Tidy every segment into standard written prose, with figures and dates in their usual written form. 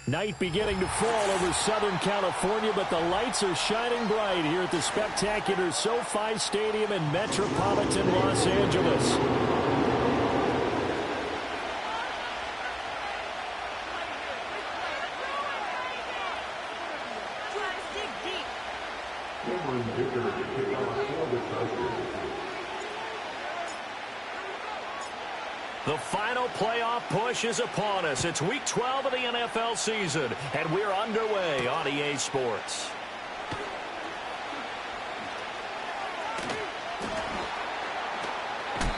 Night beginning to fall over Southern California, but the lights are shining bright here at the spectacular SoFi Stadium in metropolitan Los Angeles. The final playoff push is upon us. It's Week 12 of the NFL season, and we're underway on EA Sports.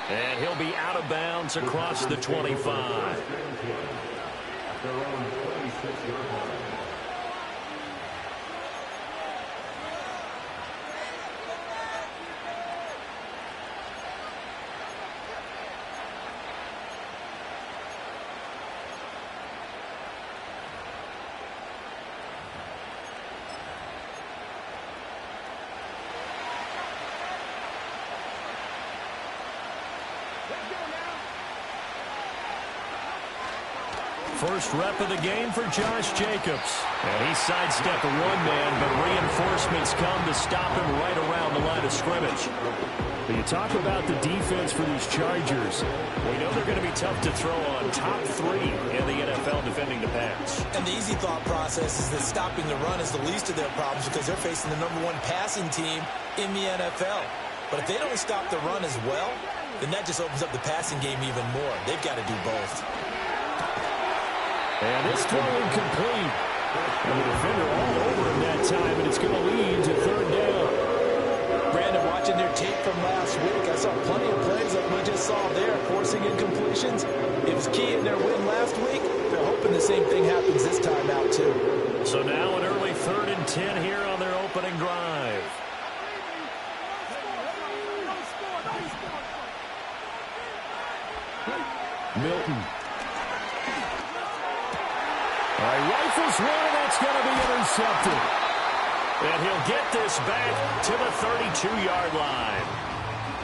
And he'll be out of bounds across the 25. First rep of the game for Josh Jacobs. And he sidestepped a one-man, but reinforcements come to stop him right around the line of scrimmage. But you talk about the defense for these Chargers. We know they're going to be tough to throw on. Top 3 in the NFL defending the pass. And the easy thought process is that stopping the run is the least of their problems because they're facing the #1 passing team in the NFL. But if they don't stop the run as well, then that just opens up the passing game even more. They've got to do both. And this throw incomplete. And the defender all over him that time, and it's going to lead to 3rd down. Brandon, watching their tape from last week, I saw plenty of plays like we just saw there, forcing incompletions. It was key in their win last week. They're hoping the same thing happens this time out, too. So now an early 3rd and 10 here on their opening drive. Milton. All right, rifles one, and that's going to be intercepted. And he'll get this back to the 32-yard line.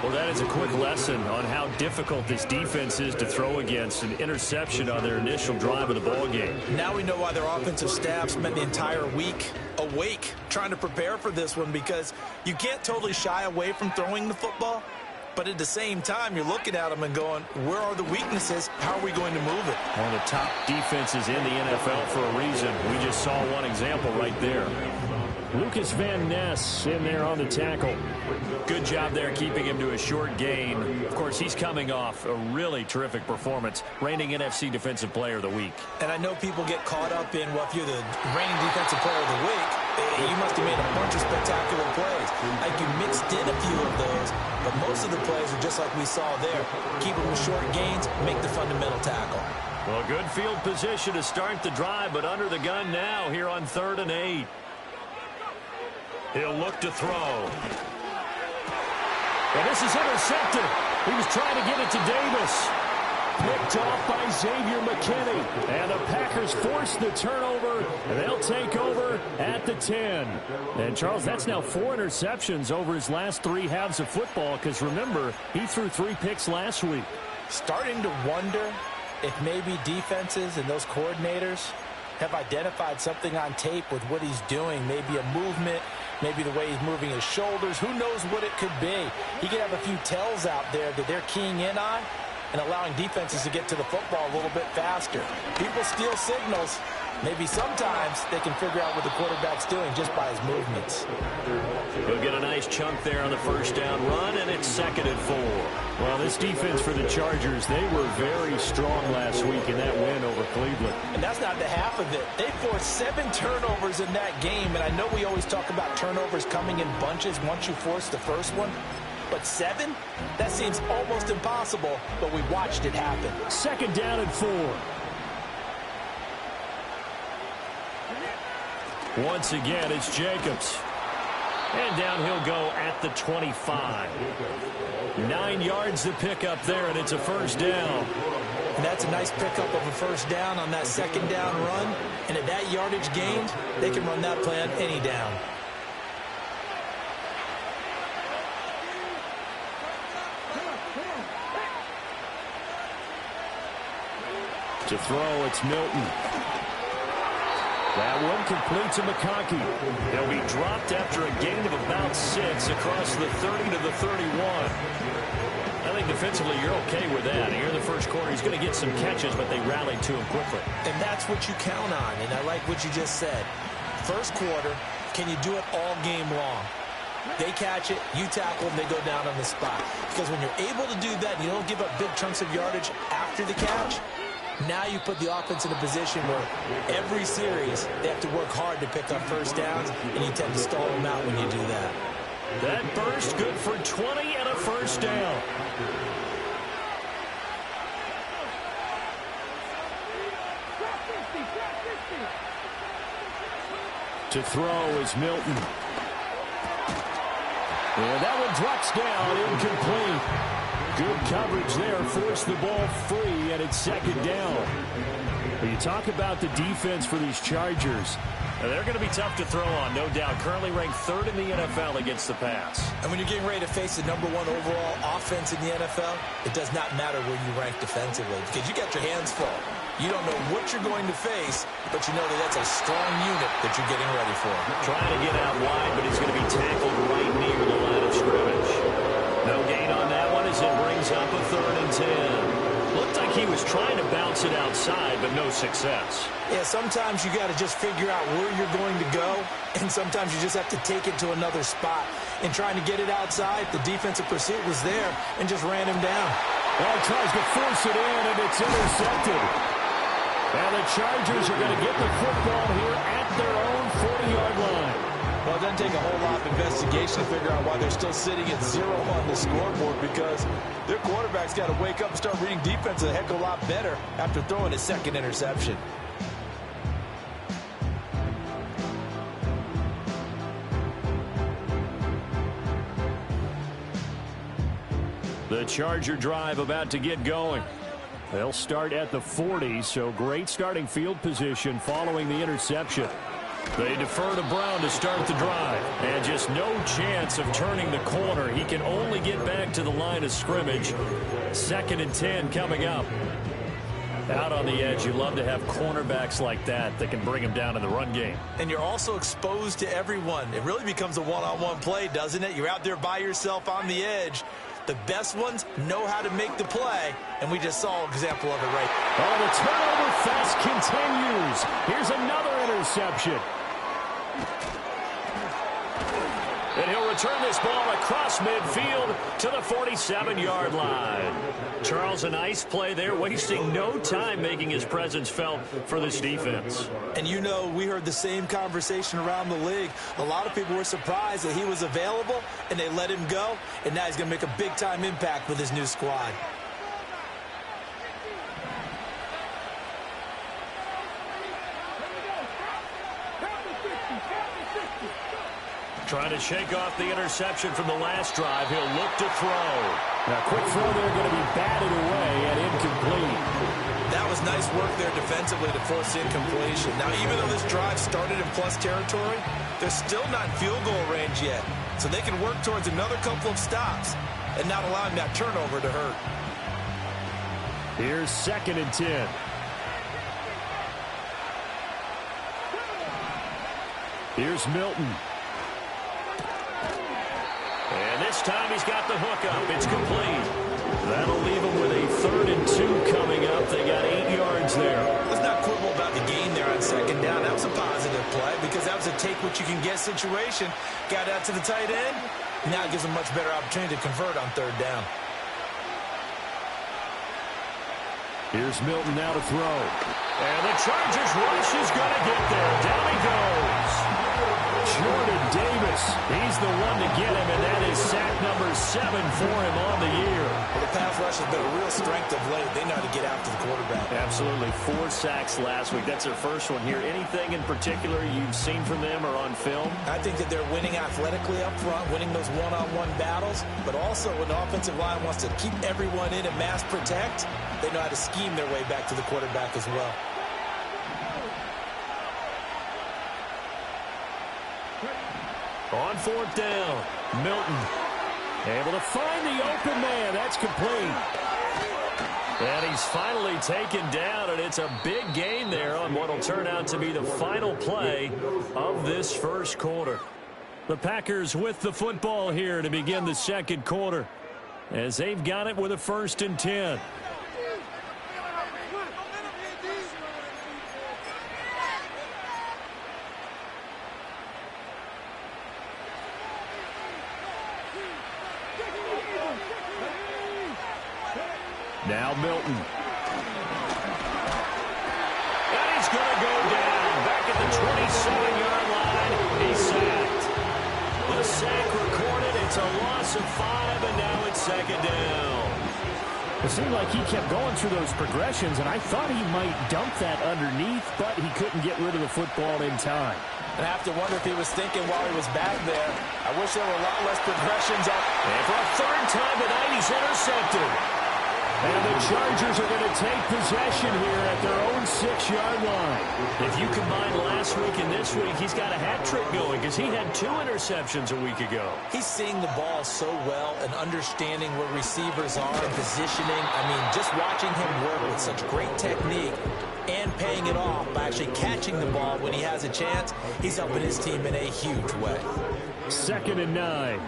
Well, that is a quick lesson on how difficult this defense is to throw against. An interception on their initial drive of the ballgame. Now we know why their offensive staff spent the entire week awake trying to prepare for this one, because you can't totally shy away from throwing the football. But at the same time, you're looking at them and going, where are the weaknesses? How are we going to move it? One of the top defenses in the NFL for a reason. We just saw one example right there. Lucas Van Ness in there on the tackle. Good job there keeping him to a short gain. Of course, he's coming off a really terrific performance, reigning NFC Defensive Player of the Week. And I know people get caught up in, well, if you're the reigning Defensive Player of the Week, you must have made a bunch of spectacular plays. Like you mixed in a few of those, but most of the plays are just like we saw there. Keep them with short gains, make the fundamental tackle. Well, good field position to start the drive, but under the gun now here on 3rd and 8. He'll look to throw. And this is intercepted. He was trying to get it to Davis. Picked off by Xavier McKinney. And the Packers force the turnover. And they'll take over at the 10. And, Charles, that's now 4 interceptions over his last 3 halves of football. Because, remember, he threw 3 picks last week. Starting to wonder if maybe defenses and those coordinators have identified something on tape with what he's doing. Maybe a movement, maybe the way he's moving his shoulders. Who knows what it could be? He could have a few tells out there that they're keying in on and allowing defenses to get to the football a little bit faster. People steal signals. Maybe sometimes they can figure out what the quarterback's doing just by his movements. He'll get a nice chunk there on the first down run, and it's 2nd and 4. Well, this defense for the Chargers, they were very strong last week in that win over Cleveland. And that's not the half of it. They forced 7 turnovers in that game, and I know we always talk about turnovers coming in bunches once you force the first one. But 7? That seems almost impossible, but we watched it happen. 2nd down and 4. Once again, it's Jacobs. And down he'll go at the 25. 9 yards to pick up there, and it's a first down. And that's a nice pickup of a first down on that 2nd down run. And at that yardage gained, they can run that play on any down. To throw, it's Milton. That one complete to McConkey. He'll be dropped after a gain of about 6 across the 30 to the 31. I think defensively you're okay with that. Here in the first quarter, he's going to get some catches, but they rallied to him quickly. And that's what you count on, and I like what you just said. First quarter, can you do it all game long? They catch it, you tackle them, they go down on the spot. Because when you're able to do that, and you don't give up big chunks of yardage after the catch, now you put the offense in a position where every series they have to work hard to pick up first downs, and you tend to stall them out when you do that. That burst good for 20 and a first down. To throw is Milton. And that one drops down, incomplete. Good coverage there, forced the ball free, and it's second down. When you talk about the defense for these Chargers, they're going to be tough to throw on, no doubt. Currently ranked 3rd in the NFL against the pass. And when you're getting ready to face the #1 overall offense in the NFL, it does not matter where you rank defensively because you got your hands full. You don't know what you're going to face, but you know that that's a strong unit that you're getting ready for. Trying to get out wide, but he's going to be tackled right near the line of scrimmage. No gain on that one as it brings up a 3rd and 10. Looked like he was trying to bounce it outside, but no success. Yeah, sometimes you got to just figure out where you're going to go, and sometimes you just have to take it to another spot. In trying to get it outside, the defensive pursuit was there and just ran him down. Well, tries to force it in, and it's intercepted. And the Chargers are going to get the football here at their own 40-yard line. Well, it doesn't take a whole lot of investigation to figure out why they're still sitting at 0 on the scoreboard because their quarterback's got to wake up and start reading defense a heck of a lot better after throwing his second interception. The Charger drive about to get going. They'll start at the 40, so great starting field position following the interception. They defer to Brown to start the drive. And just no chance of turning the corner. He can only get back to the line of scrimmage. 2nd and 10 coming up. Out on the edge, you love to have cornerbacks like that that can bring him down in the run game. And you're also exposed to everyone. It really becomes a one-on-one play, doesn't it? You're out there by yourself on the edge. The best ones know how to make the play, and we just saw an example of it right. Oh, the turnover fest continues. Here's another interception. And he'll return this ball across midfield to the 47-yard line. Charles, a nice play there, wasting no time making his presence felt for this defense. And you know, we heard the same conversation around the league. A lot of people were surprised that he was available, and they let him go, and now he's going to make a big-time impact with his new squad. Trying to shake off the interception from the last drive. He'll look to throw. Now, quick throw there, going to be batted away and incomplete. That was nice work there defensively to force incompletion. Now, even though this drive started in plus territory, they're still not in field goal range yet. So they can work towards another couple of stops and not allowing that turnover to hurt. Here's 2nd and 10. Here's Milton. And this time he's got the hook up. It's complete. That'll leave him with a 3rd and 2 coming up. They got 8 yards there. Let's not quibble about the gain there on 2nd down. That was a positive play because that was a take-what-you-can-get situation. Got out to the tight end. Now it gives him a much better opportunity to convert on 3rd down. Here's Milton now to throw. And the Chargers rush is going to get there. Down he goes. Jordan Davis, he's the one to get him, and that is sack number 7 for him on the year. Well, the pass rush has been a real strength of late. They know how to get after the quarterback. Absolutely. 4 sacks last week. That's their first one here. Anything in particular you've seen from them or on film? I think that they're winning athletically up front, winning those one-on-one battles, but also when the offensive line wants to keep everyone in and mass protect, they know how to scheme their way back to the quarterback as well. On 4th down, Milton able to find the open man. That's complete. And he's finally taken down, and it's a big gain there on what will turn out to be the final play of this first quarter. The Packers with the football here to begin the second quarter, as they've got it with a 1st and 10. Now Milton. And he's going to go down back at the 27-yard line. He's sacked. The sack recorded. It's a loss of 5, and now it's 2nd down. It seemed like he kept going through those progressions, and I thought he might dump that underneath, but he couldn't get rid of the football in time. And I have to wonder if he was thinking while he was back there, I wish there were a lot less progressions up. And for a 3rd time tonight, he's intercepted. And the Chargers are going to take possession here at their own 6-yard line. If you combine last week and this week, he's got a hat trick going because he had 2 interceptions a week ago. He's seeing the ball so well and understanding where receivers are and positioning. I mean, just watching him work with such great technique and paying it off by actually catching the ball when he has a chance, he's helping his team in a huge way. 2nd and 9.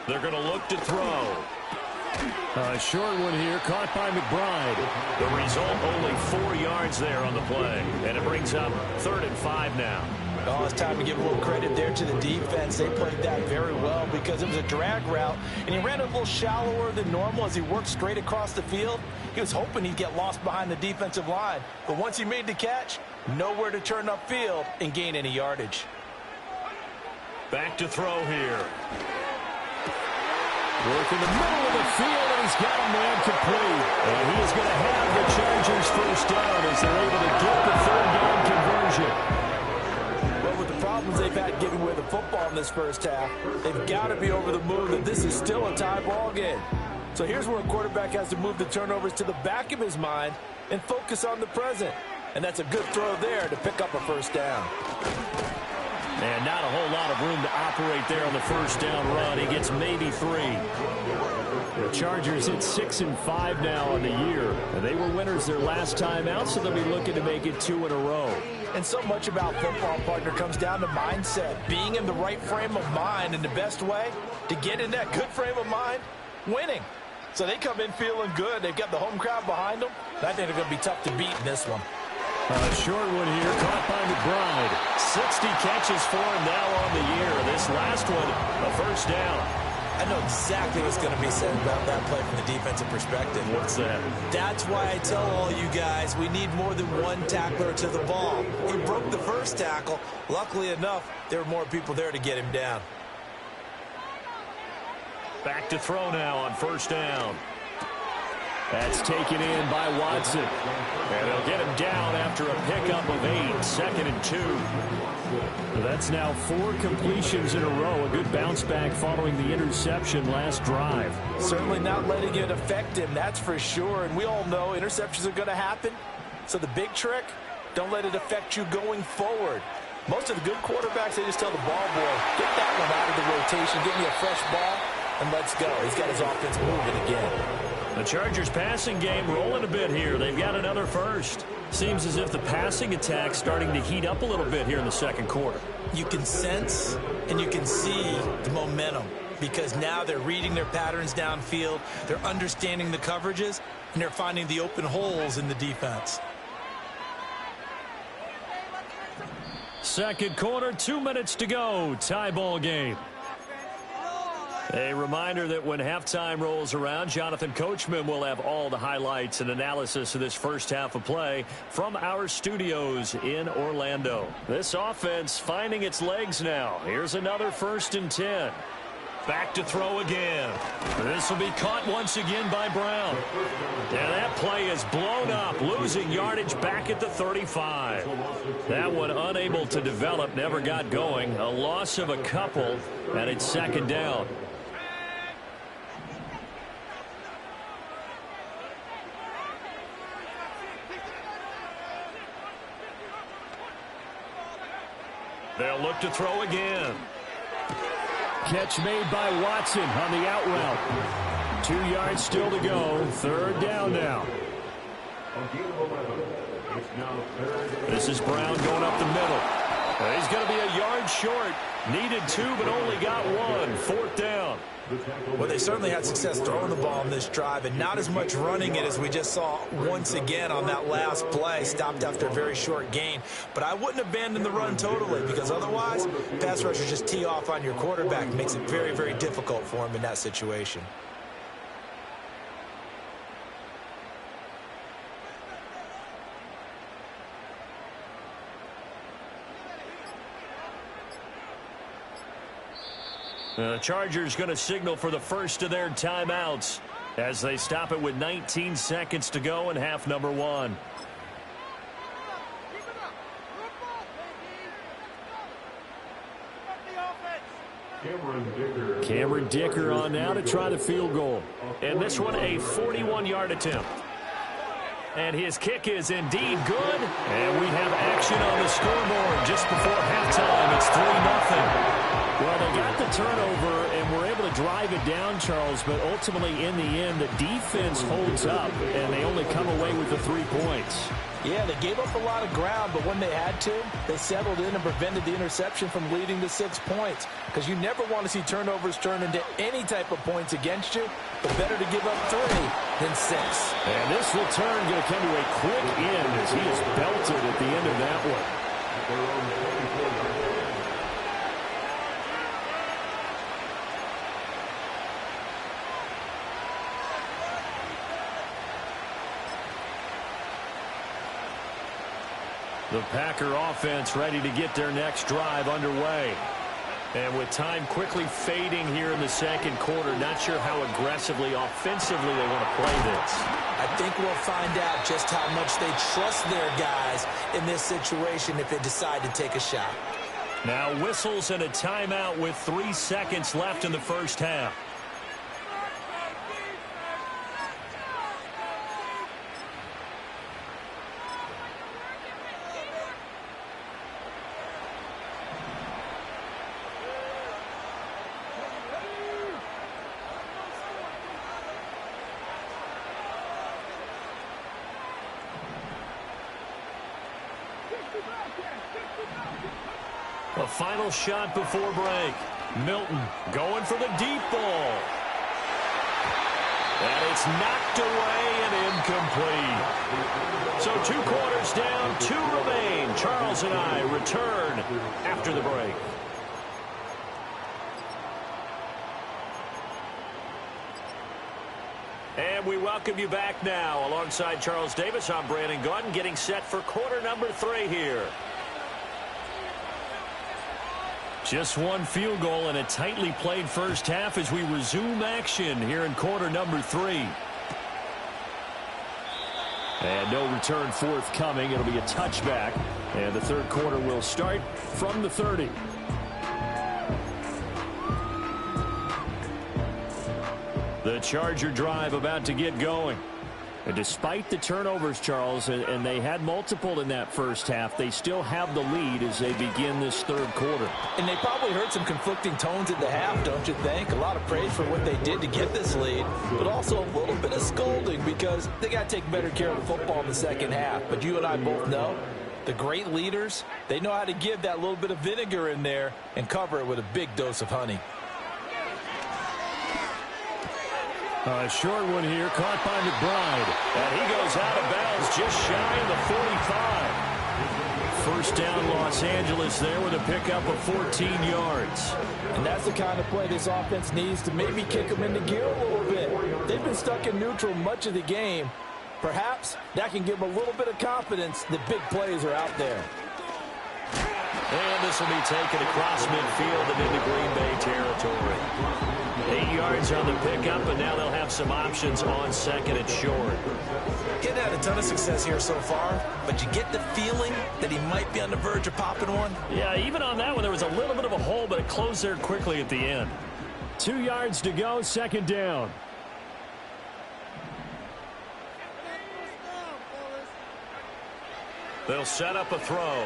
They're going to look to throw. A short one here, caught by McBride. The result, only 4 yards there on the play. And it brings up 3rd and 5 now. Oh, it's time to give a little credit there to the defense. They played that very well because it was a drag route, and he ran a little shallower than normal as he worked straight across the field. He was hoping he'd get lost behind the defensive line. But once he made the catch, nowhere to turn upfield and gain any yardage. Back to throw here. Work in the middle of the field, and he's got a man complete. And he is going to have the Chargers 1st down as they're able to get the 3rd down conversion. Well, with the problems they've had giving away the football in this first half, they've got to be over the moon that this is still a tie ball game. So here's where a quarterback has to move the turnovers to the back of his mind and focus on the present. And that's a good throw there to pick up a 1st down. And not a whole lot of room to operate there on the 1st down run. He gets maybe 3. The Chargers hit 6 and 5 now on the year. And they were winners their last time out, so they'll be looking to make it 2 in a row. And so much about football, partner, comes down to mindset. Being in the right frame of mind, and the best way to get in that good frame of mind, winning. So they come in feeling good. They've got the home crowd behind them. I think they're going to be tough to beat in this one. A short one here, caught by McBride. 60 catches for him now on the year. This last one, a 1st down. I know exactly what's going to be said about that play from the defensive perspective. What's that? That's why I tell all you guys we need more than one tackler to the ball. He broke the 1st tackle. Luckily enough, there were more people there to get him down. Back to throw now on 1st down. That's taken in by Watson. And they'll get him down after a pickup of 8. 2nd and 2. That's now 4 completions in a row. A good bounce back following the interception last drive. Certainly not letting it affect him, that's for sure. And we all know interceptions are going to happen. So the big trick, don't let it affect you going forward. Most of the good quarterbacks, they just tell the ball boy, get that one out of the rotation, give me a fresh ball, and let's go. He's got his offense moving again. The Chargers passing game rolling a bit here. They've got another 1st. Seems as if the passing attack's starting to heat up a little bit here in the 2nd quarter. You can sense and you can see the momentum because now they're reading their patterns downfield, they're understanding the coverages, and they're finding the open holes in the defense. 2nd quarter, 2 minutes to go. Tie ball game. A reminder that when halftime rolls around, Jonathan Coachman will have all the highlights and analysis of this first half of play from our studios in Orlando. This offense finding its legs now. Here's another 1st and 10. Back to throw again. This will be caught once again by Brown. And that play is blown up, losing yardage back at the 35. That one unable to develop, never got going. A loss of a couple, and it's 2nd down. They'll look to throw again. Catch made by Watson on the out route. 2 yards still to go. Third down now. This is Brown going up the middle. He's going to be a yard short. Needed 2, but only got 1. Fourth down. Well, they certainly had success throwing the ball on this drive, and not as much running it as we just saw once again on that last play. Stopped after a very short gain. But I wouldn't abandon the run totally, because otherwise, pass rushers just tee off on your quarterback. It makes it very, very difficult for him in that situation. The Chargers going to signal for the first of their timeouts as they stop it with 19 seconds to go in half number 1. Cameron Dicker on now to try the field goal. And this one a 41-yard attempt. And his kick is indeed good. And we have action on the scoreboard just before halftime. It's 3-0. Well, they got the turnover and were able to drive it down, Charles, but ultimately in the end, the defense holds up, and they only come away with the 3 points. Yeah, they gave up a lot of ground, but when they had to, they settled in and prevented the interception from leading to 6 points. Because you never want to see turnovers turn into any type of points against you, but better to give up 3 than 6. And this return going to come to a quick end as he is belted at the end of that one. The Packer offense ready to get their next drive underway. And with time quickly fading here in the second quarter, not sure how aggressively, offensively they want to play this. I think we'll find out just how much they trust their guys in this situation if they decide to take a shot. Now whistles and a timeout with 3 seconds left in the first half. A final shot before break. Milton going for the deep ball. And it's knocked away and incomplete. So 2 quarters down, 2 remain. Charles and I return after the break. And we welcome you back now. Alongside Charles Davis, I'm Brandon Gaudin, getting set for quarter number 3 here. Just 1 field goal and a tightly played first half as we resume action here in quarter number 3. And no return forthcoming. It'll be a touchback. And the third quarter will start from the 30. The Charger drive about to get going. And despite the turnovers, Charles, and they had multiple in that first half, they still have the lead as they begin this third quarter. And they probably heard some conflicting tones at the half, don't you think? A lot of praise for what they did to get this lead, but also a little bit of scolding because they got to take better care of the football in the second half. But you and I both know the great leaders, they know how to give that little bit of vinegar in there and cover it with a big dose of honey. A short one here, caught by McBride. And he goes out of bounds just shy of the 45. First down, Los Angeles there with a pickup of 14 yards. And that's the kind of play this offense needs to maybe kick them into gear a little bit. They've been stuck in neutral much of the game. Perhaps that can give them a little bit of confidence that big plays are out there. And this will be taken across midfield and into Green Bay territory. 8 yards on the pickup, and now they'll have some options on second and short. Getting had a ton of success here so far, but you get the feeling that he might be on the verge of popping one. Yeah, even on that one, there was a little bit of a hole, but it closed there quickly at the end. 2 yards to go, second down. They'll set up a throw.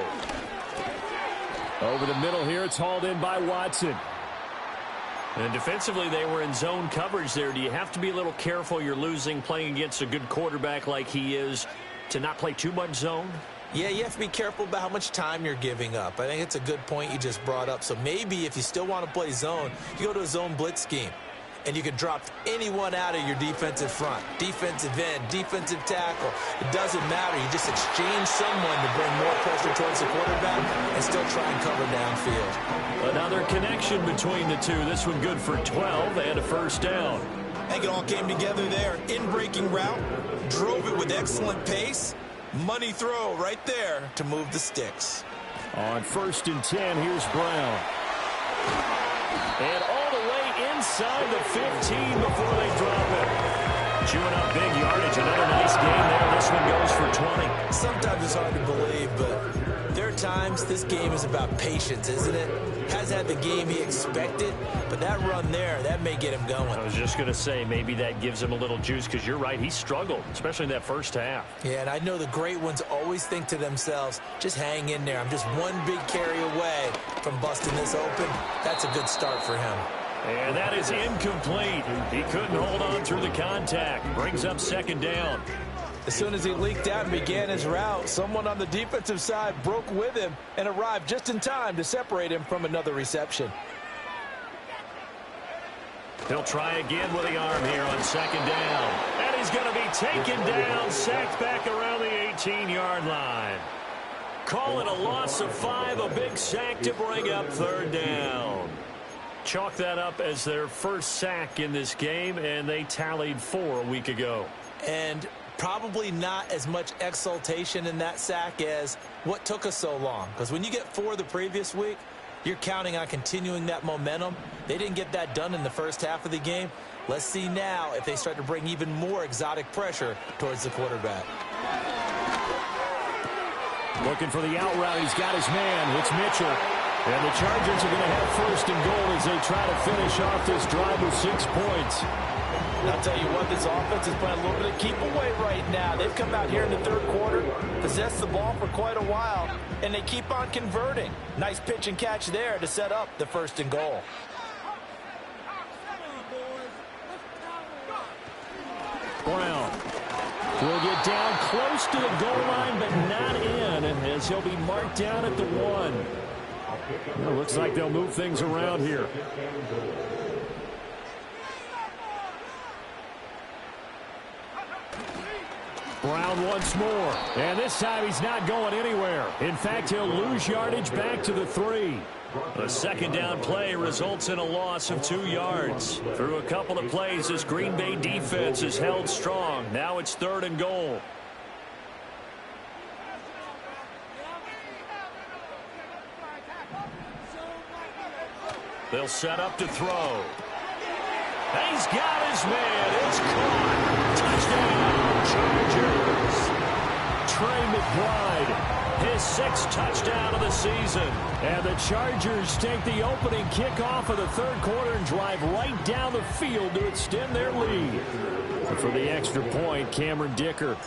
Over the middle here, it's hauled in by Watson. And defensively, they were in zone coverage there. Do you have to be a little careful? You're losing playing against a good quarterback like he is to not play too much zone? Yeah, you have to be careful about how much time you're giving up. I think it's a good point you just brought up. So maybe if you still want to play zone, you go to a zone blitz scheme. And you can drop anyone out of your defensive front, defensive end, defensive tackle. It doesn't matter. You just exchange someone to bring more pressure towards the quarterback and still try and cover downfield. Another connection between the two. This one good for 12 and a first down. I think it all came together there. In-breaking route, drove it with excellent pace. Money throw right there to move the sticks. On 1st and 10, here's Brown. And all the way inside the 15 before they drop it. Chewing up big yardage. Another nice game there. This one goes for 20. Sometimes it's hard to believe, but there are times this game is about patience, isn't it? Has had the game he expected, but that run there, that may get him going. I was just going to say, maybe that gives him a little juice, because you're right, he struggled, especially in that first half. Yeah, and I know the great ones always think to themselves, just hang in there. I'm just one big carry away from busting this open. That's a good start for him. And that is incomplete. He couldn't hold on through the contact. Brings up 2nd down. As soon as he leaked out and began his route, someone on the defensive side broke with him and arrived just in time to separate him from another reception. He'll try again with the arm here on 2nd down. And he's going to be taken down, sacked back around the 18-yard line. Call it a loss of 5, a big sack to bring up 3rd down. Chalk that up as their first sack in this game, and they tallied 4 a week ago. And probably not as much exultation in that sack as what took us so long. Because when you get 4 the previous week, you're counting on continuing that momentum. They didn't get that done in the first half of the game. Let's see now if they start to bring even more exotic pressure towards the quarterback. Looking for the out route. He's got his man. It's Mitchell. And the Chargers are going to have 1st and goal as they try to finish off this drive with 6 points. I'll tell you what, this offense is playing a little bit of keep away right now. They've come out here in the 3rd quarter, possessed the ball for quite a while, and they keep on converting. Nice pitch and catch there to set up the 1st and goal. Brown will get down close to the goal line, but not in, as he'll be marked down at the 1. Well, looks like they'll move things around here. Brown once more, and this time he's not going anywhere. In fact, he'll lose yardage back to the 3. A 2nd down play results in a loss of 2 yards. Through a couple of plays, this Green Bay defense is held strong. Now it's 3rd and goal. They'll set up to throw. He's got his man. It's caught. Touchdown, Chargers. Trey McBride, his 6th touchdown of the season. And the Chargers take the opening kickoff of the 3rd quarter and drive right down the field to extend their lead. And for the extra point, Cameron Dicker.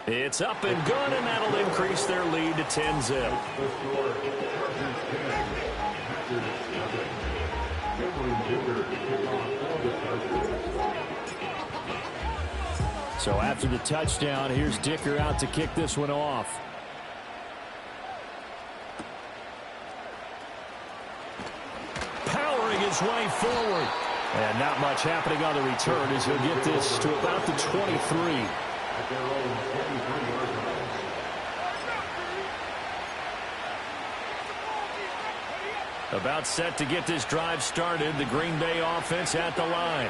It's up and good, and that'll increase their lead to 10-zip. So after the touchdown, here's Dicker out to kick this one off. Powering his way forward. And not much happening on the return as he'll get this to about the 23. About set to get this drive started. The Green Bay offense at the line.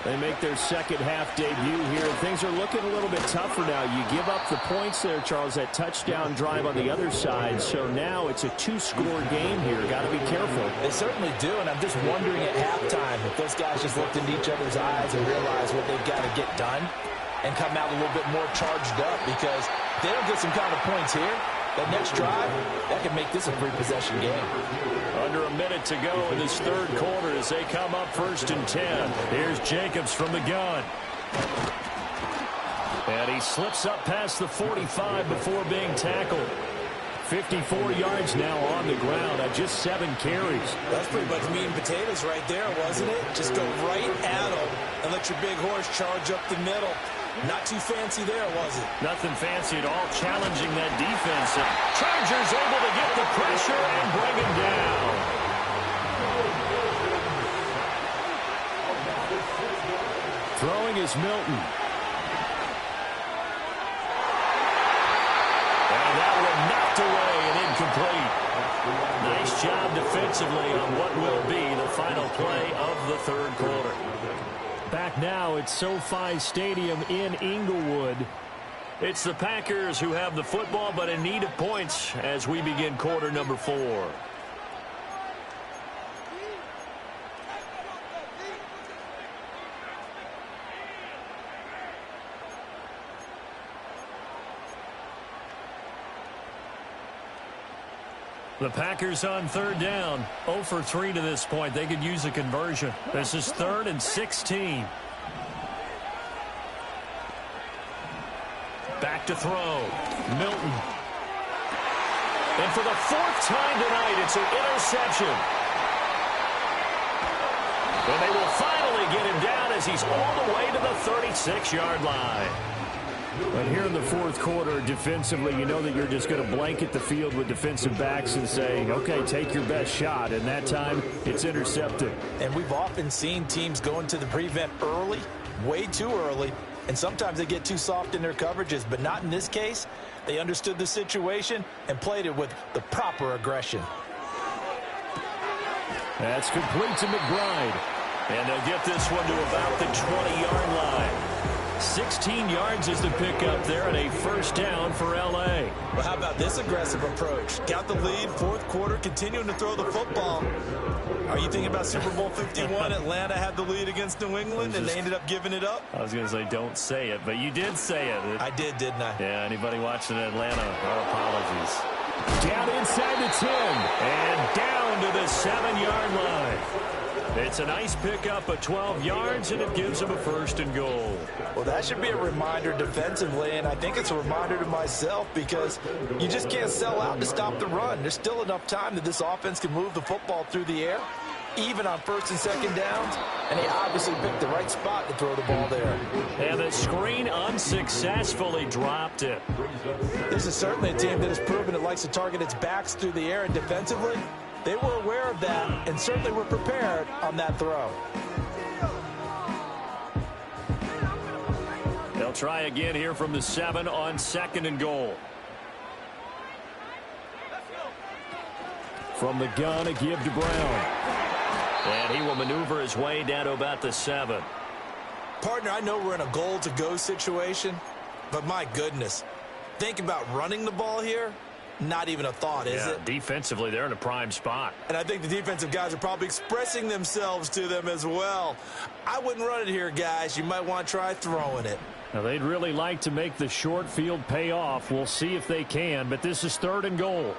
They make their 2nd half debut here. Things are looking a little bit tougher now. You give up the points there, Charles, that touchdown drive on the other side. So now it's a 2-score game here. Got to be careful. They certainly do, and I'm just wondering at halftime if those guys just looked into each other's eyes and realized what they've got to get done and come out a little bit more charged up, because if they don't get some kind of points here, that next drive, that could make this a 3-possession game. Under a minute to go in this 3rd quarter as they come up 1st and 10. Here's Jacobs from the gun. And he slips up past the 45 before being tackled. 54 yards now on the ground on just 7 carries. That's pretty much meat and potatoes right there, wasn't it? Just go right at them and let your big horse charge up the middle. Not too fancy there, was it? Nothing fancy at all, challenging that defense. Chargers able to get the pressure and bring him down. Throwing is Milton. And that one knocked away and incomplete. Nice job defensively on what will be the final play of the third quarter. Back now at SoFi Stadium in Inglewood. It's the Packers who have the football, but in need of points as we begin quarter number 4. The Packers on third down, 0 for 3 to this point. They could use a conversion. This is 3rd and 16. Back to throw. Milton. And for the 4th time tonight, it's an interception. And they will finally get him down as he's all the way to the 36-yard line. But here in the 4th quarter, defensively, you know that you're just going to blanket the field with defensive backs and say, okay, take your best shot. And that time, it's intercepted. And we've often seen teams go into the prevent early, way too early, and sometimes they get too soft in their coverages, but not in this case. They understood the situation and played it with the proper aggression. That's complete to McBride. And they'll get this one to about the 20-yard line. 16 yards is the pickup there, and a first down for L.A. Well, how about this aggressive approach? Got the lead, 4th quarter, continuing to throw the football. Are you thinking about Super Bowl 51? Atlanta had the lead against New England, and they ended up giving it up? I was going to say, don't say it, but you did say it. I did, didn't I? Yeah, anybody watching Atlanta, our apologies. Down inside the 10, and down to the 7-yard line. It's a nice pickup of 12 yards, and it gives them a 1st and goal. Well, that should be a reminder defensively, and I think it's a reminder to myself because you just can't sell out to stop the run. There's still enough time that this offense can move the football through the air, even on 1st and 2nd downs, and they obviously picked the right spot to throw the ball there. And the screen unsuccessfully dropped it. This is certainly a team that has proven it likes to target its backs through the air, and defensively, they were aware of that and certainly were prepared on that throw. They'll try again here from the 7 on 2nd and goal. From the gun, a give to Brown. And he will maneuver his way down to about the 7. Partner, I know we're in a goal-to-go situation, but my goodness, think about running the ball here. Not even a thought, is it? Defensively, they're in a prime spot. And I think the defensive guys are probably expressing themselves to them as well. I wouldn't run it here, guys. You might want to try throwing it. Now, they'd really like to make the short field pay off. We'll see if they can, but this is 3rd and goal.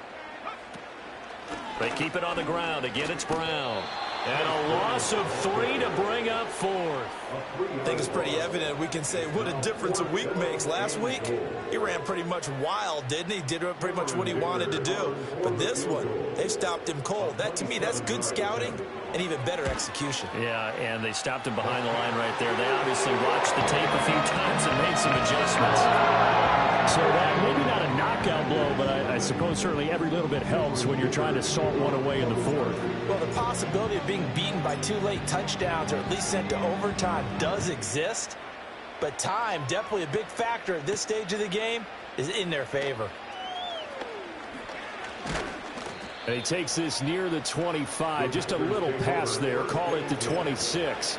They keep it on the ground. Again, it's Brown. And a loss of 3 to bring up 4th. I think it's pretty evident. We can say what a difference a week makes. Last week, he ran pretty much wild, didn't he? Did pretty much what he wanted to do. But this one, they stopped him cold. That, to me, that's good scouting and even better execution. Yeah, and they stopped him behind the line right there. They obviously watched the tape a few times and made some adjustments. So that maybe not a knockout blow, but I suppose certainly every little bit helps when you're trying to salt one away in the 4th. Well, the possibility of being beaten by 2 late touchdowns or at least sent to overtime does exist, but time, definitely a big factor at this stage of the game, is in their favor. And he takes this near the 25, just a little pass there, call it the 26.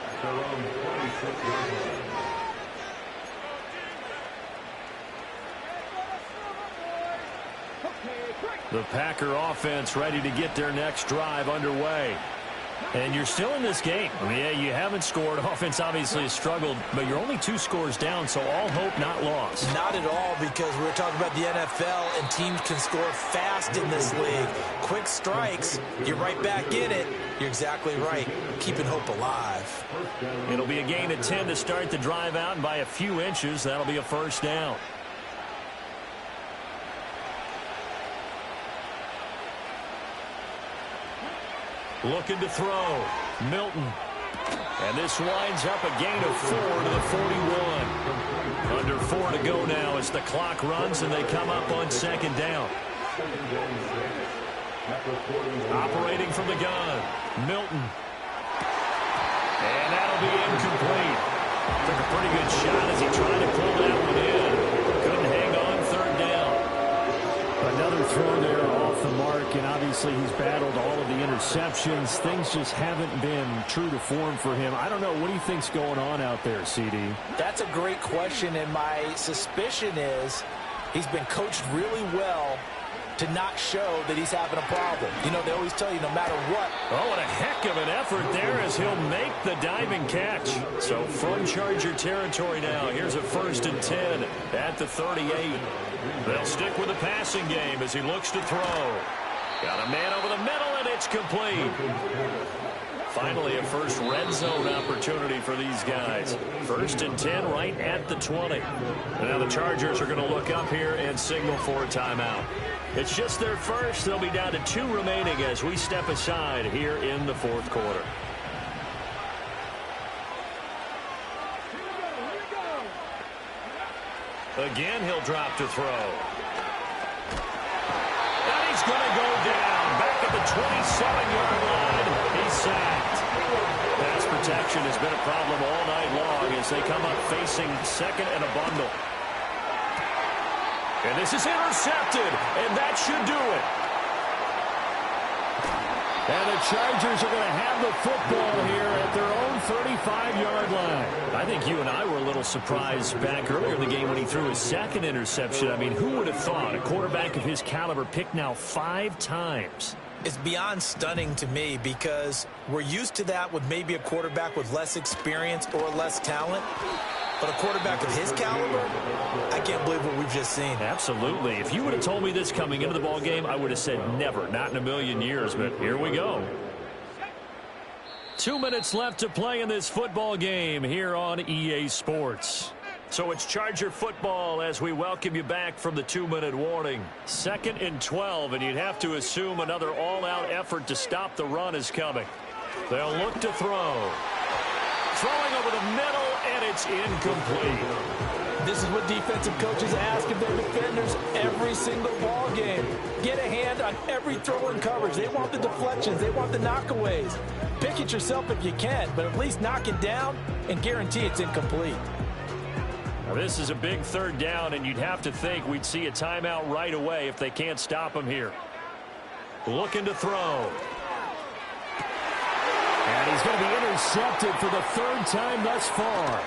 The Packer offense ready to get their next drive underway. And you're still in this game. Yeah, you haven't scored. Offense obviously has struggled, but you're only 2 scores down, so all hope not lost. Not at all, because we're talking about the NFL, and teams can score fast in this league. Quick strikes, you're right back in it. You're exactly right. Keeping hope alive. It'll be a gain of 10 to start the drive out, and by a few inches, that'll be a 1st down. Looking to throw. Milton. And this winds up a gain of 4 to the 41. Under 4 to go now as the clock runs and they come up on second down. Operating from the gun. Milton. And that'll be incomplete. Took a pretty good shot as he tried to pull that one in. Couldn't hang on third down. Another throw there off the mark, and obviously he's battled all of the interceptions. Things just haven't been true to form for him. I don't know. What do you think's going on out there, CD? That's a great question, and my suspicion is he's been coached really well to not show that he's having a problem. You know, they always tell you no matter what. Oh, and a heck of an effort there as he'll make the diving catch. So from Charger territory now, here's a 1st and 10 at the 38. They'll stick with the passing game as he looks to throw. Got a man over the middle, and it's complete. Finally, a first red zone opportunity for these guys. 1st and 10 right at the 20. And now the Chargers are going to look up here and signal for a timeout. It's just their first. They'll be down to 2 remaining as we step aside here in the 4th quarter. Again, he'll drop to throw. And he's going to go down. Back at the 27-yard line. He's sacked. Pass protection has been a problem all night long as they come up facing second and a bundle. And this is intercepted, and that should do it. And the Chargers are going to have the football here at their own 35-yard line. I think you and I were a little surprised back earlier in the game when he threw his second interception. I mean, who would have thought a quarterback of his caliber picked now 5 times? It's beyond stunning to me because we're used to that with maybe a quarterback with less experience or less talent. But a quarterback of his caliber, I can't believe what we've just seen. Absolutely. If you would have told me this coming into the ball game, I would have said never, not in a million years. But here we go. 2 minutes left to play in this football game here on EA Sports. So it's Charger football as we welcome you back from the 2-minute warning. 2nd and 12, and you'd have to assume another all-out effort to stop the run is coming. They'll look to throw. Throwing over the middle, and it's incomplete. This is what defensive coaches ask of their defenders every single ball game. Get a hand on every throw in coverage. They want the deflections. They want the knockaways. Pick it yourself if you can, but at least knock it down and guarantee it's incomplete. Now this is a big 3rd down, and you'd have to think we'd see a timeout right away if they can't stop him here. Looking to throw. And he's going to be intercepted for the 3rd time thus far.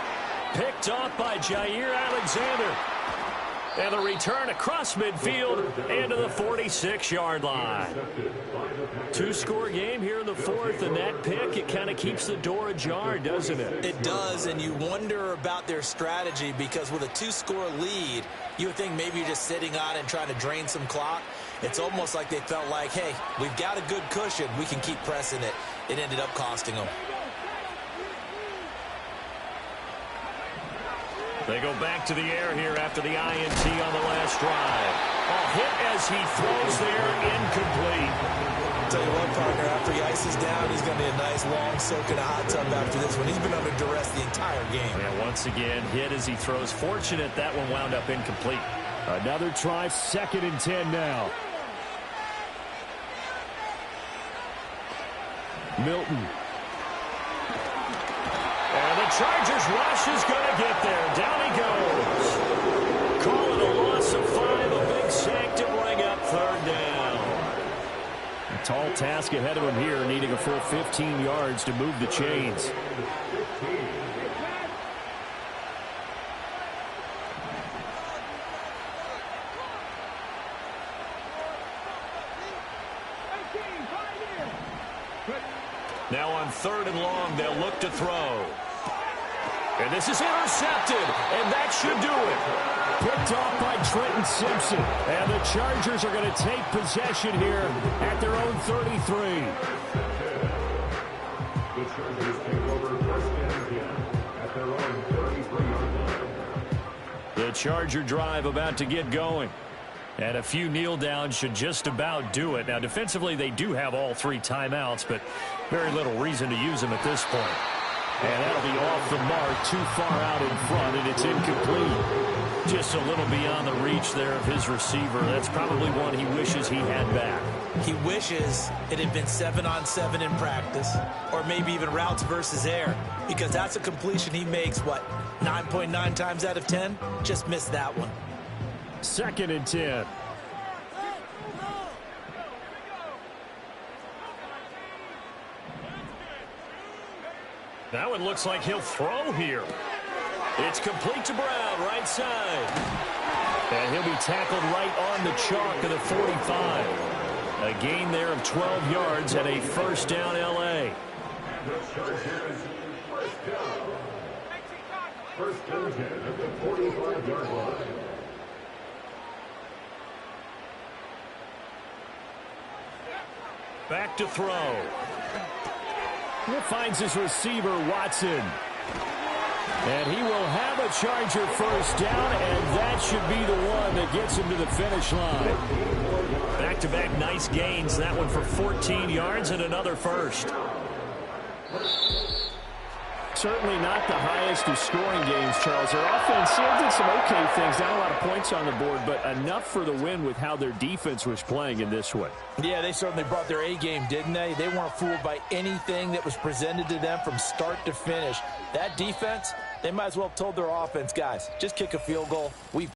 Picked off by Jair Alexander. And the return across midfield into the 46-yard line. 2-score game here in the 4th, and that pick, it kind of keeps the door ajar, doesn't it? It does, and you wonder about their strategy because with a 2-score lead, you would think maybe you're just sitting on and trying to drain some clock. It's almost like they felt like, hey, we've got a good cushion. We can keep pressing it. It ended up costing them. They go back to the air here after the INT on the last drive. A hit as he throws there, incomplete. I'll tell you what, partner, after he ices down, he's going to be a nice long soak in a hot tub after this one. He's been under duress the entire game. And once again, hit as he throws. Fortunate that one wound up incomplete. Another try, 2nd and 10 now. Milton. And the Chargers rush is going to get there. Down he goes. Call it a loss of 5. A big sack to bring up 3rd down. A tall task ahead of him here, needing a full 15 yards to move the chains. Now on 3rd and long, they'll look to throw. And this is intercepted, and that should do it. Picked off by Trenton Simpson. And the Chargers are going to take possession here at their own 33. The Chargers take over 1st and 10 at their own 33-yard line. The Charger drive about to get going. And a few kneel downs should just about do it. Now, defensively, they do have all 3 timeouts, but very little reason to use them at this point. And that'll be off the mark, too far out in front, and it's incomplete. Just a little beyond the reach there of his receiver. That's probably one he wishes he had back. He wishes it had been 7-on-7 in practice, or maybe even routes versus air, because that's a completion he makes, 9.9 times out of 10? Just missed that one. 2nd and 10. That one looks like he'll throw here. It's complete to Brown, right side. And he'll be tackled right on the chalk of the 45. A gain there of 12 yards and a first down L.A. First down at the 45-yard line. Back to throw. He finds his receiver, Watson. And he will have a Charger first down, and that should be the one that gets him to the finish line. Back-to-back nice gains. That one for 14 yards and another first. Certainly not the highest of scoring games, Charles. Their offense did some okay things, not a lot of points on the board, but enough for the win with how their defense was playing in this one. Yeah, they certainly brought their A-game, didn't they? They weren't fooled by anything that was presented to them from start to finish. That defense, they might as well have told their offense, guys, just kick a field goal. We've